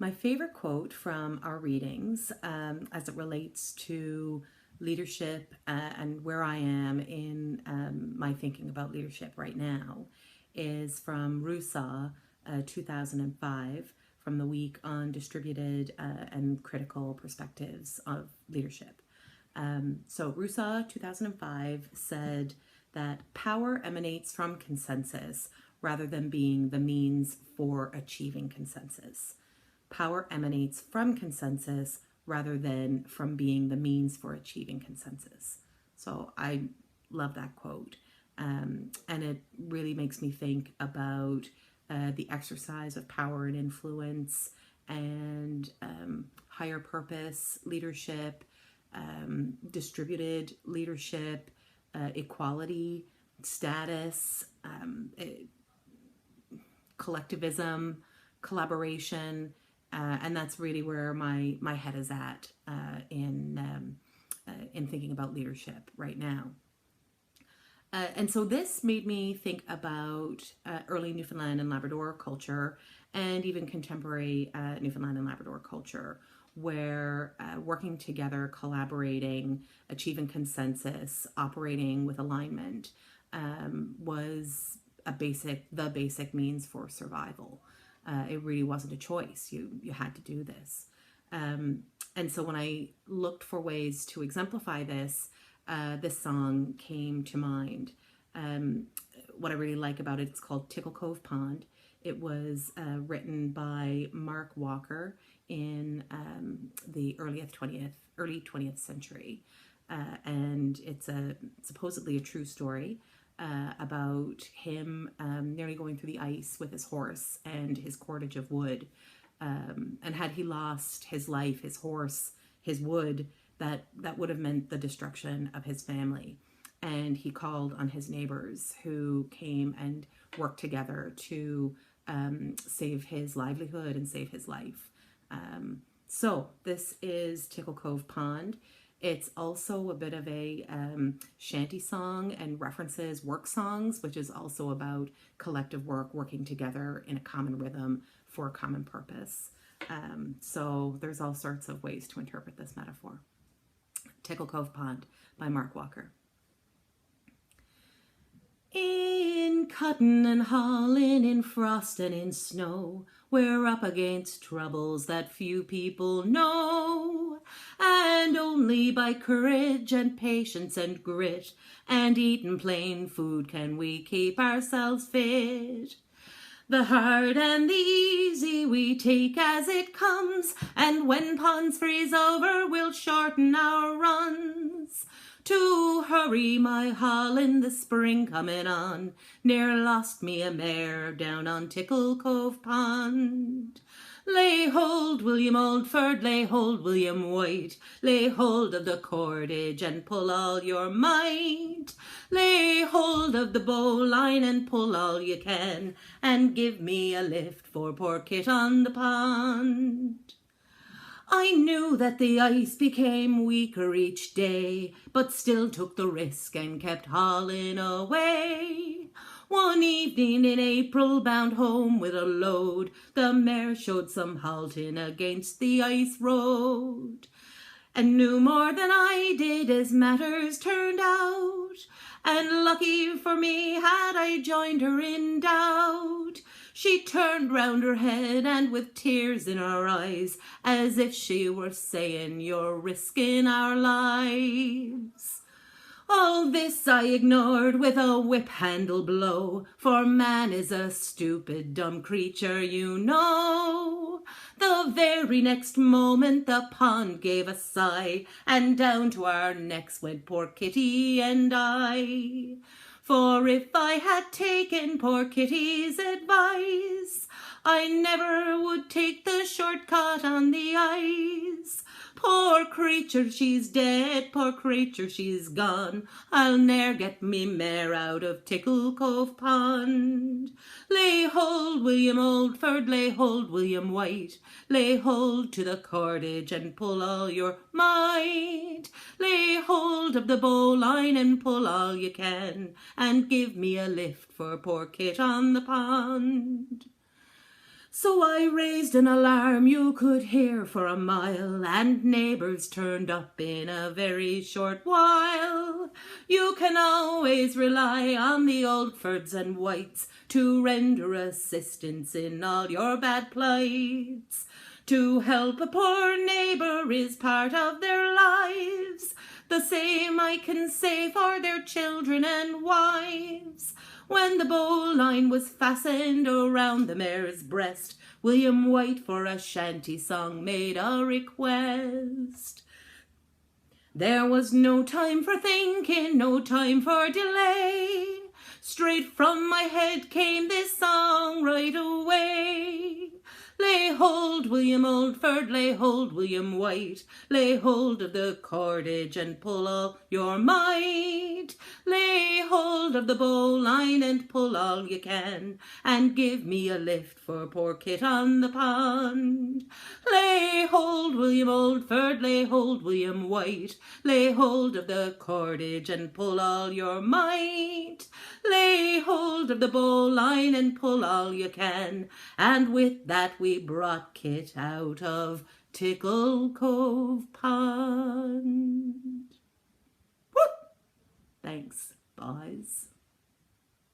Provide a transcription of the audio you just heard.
My favorite quote from our readings as it relates to leadership and where I am in my thinking about leadership right now is from Rusa, 2005, from the week on distributed and critical perspectives of leadership. So Rusa, 2005, said that power emanates from consensus rather than being the means for achieving consensus. Power emanates from consensus rather than from being the means for achieving consensus. So I love that quote. And it really makes me think about the exercise of power and influence and higher purpose leadership, distributed leadership, equality, status, collectivism, collaboration, and that's really where my head is at in thinking about leadership right now. And so this made me think about early Newfoundland and Labrador culture and even contemporary Newfoundland and Labrador culture, where working together, collaborating, achieving consensus, operating with alignment was the basic means for survival. It really wasn't a choice. You had to do this. And so when I looked for ways to exemplify this, this song came to mind. What I really like about it, it's called Tickle Cove Pond. It was written by Mark Walker in the early 20th century. And it's supposedly a true story about him nearly going through the ice with his horse and his cordage of wood. And had he lost his life, his horse, his wood, that would have meant the destruction of his family. And he called on his neighbors who came and worked together to save his livelihood and save his life. So this is Tickle Cove Pond. It's also a bit of a shanty song and references work songs, which is also about collective work, working together in a common rhythm for a common purpose. So there's all sorts of ways to interpret this metaphor. Tickle Cove Pond by Mark Walker. In cuttin' and haulin', in frost and in snow, we're up against troubles that few people know. And only by courage and patience and grit and eatin' plain food can we keep ourselves fit. The hard and the easy we take as it comes, and when ponds freeze over, we'll shorten our runs. To hurry my haulin', the spring comin' on, near lost me a mare down on Tickle Cove Pond. Lay hold, William Oldford, lay hold, William White, lay hold of the cordage and pull all your might. Lay hold of the bowline and pull all you can, and give me a lift for poor Kit on the pond. I knew that the ice became weaker each day, but still took the risk and kept hauling away. One evening in April, bound home with a load, the mare showed some halting against the ice road, and knew more than I did as matters turned out. And lucky for me had I joined her in doubt. She turned round her head and with tears in her eyes, as if she were saying, "You're risking our lives." All this I ignored with a whip-handle blow, for man is a stupid, dumb creature, you know. The very next moment the pond gave a sigh, and down to our necks went poor Kitty and I. For if I had taken poor Kitty's advice, I never would take the shortcut on the ice. Poor creature, she's dead, poor creature, she's gone. I'll ne'er get me mare out of Tickle Cove Pond. Lay hold, William Oldford, lay hold, William White, lay hold to the cordage and pull all your might. Lay hold of the bowline and pull all you can, and give me a lift for poor Kit on the pond. So I raised an alarm you could hear for a mile, and neighbours turned up in a very short while. You can always rely on the old Fords and Whites to render assistance in all your bad plights. To help a poor neighbour is part of their lives. The same I can say for their children and wives. When the bowline was fastened around the mare's breast, William White for a shanty song made a request. There was no time for thinking, no time for delay. Straight from my head came this song right away. Lay hold, William Oldford, lay hold, William White. Lay hold of the cordage and pull all your might. Lay hold of the bowline and pull all you can, and give me a lift for poor Kit on the pond. Lay hold, William Oldford, lay hold, William White. Lay hold of the cordage and pull all your might. Lay hold of the bowline and pull all you can, and with that we brought Kit out of Tickle Cove Pond. Woo! Thanks, boys.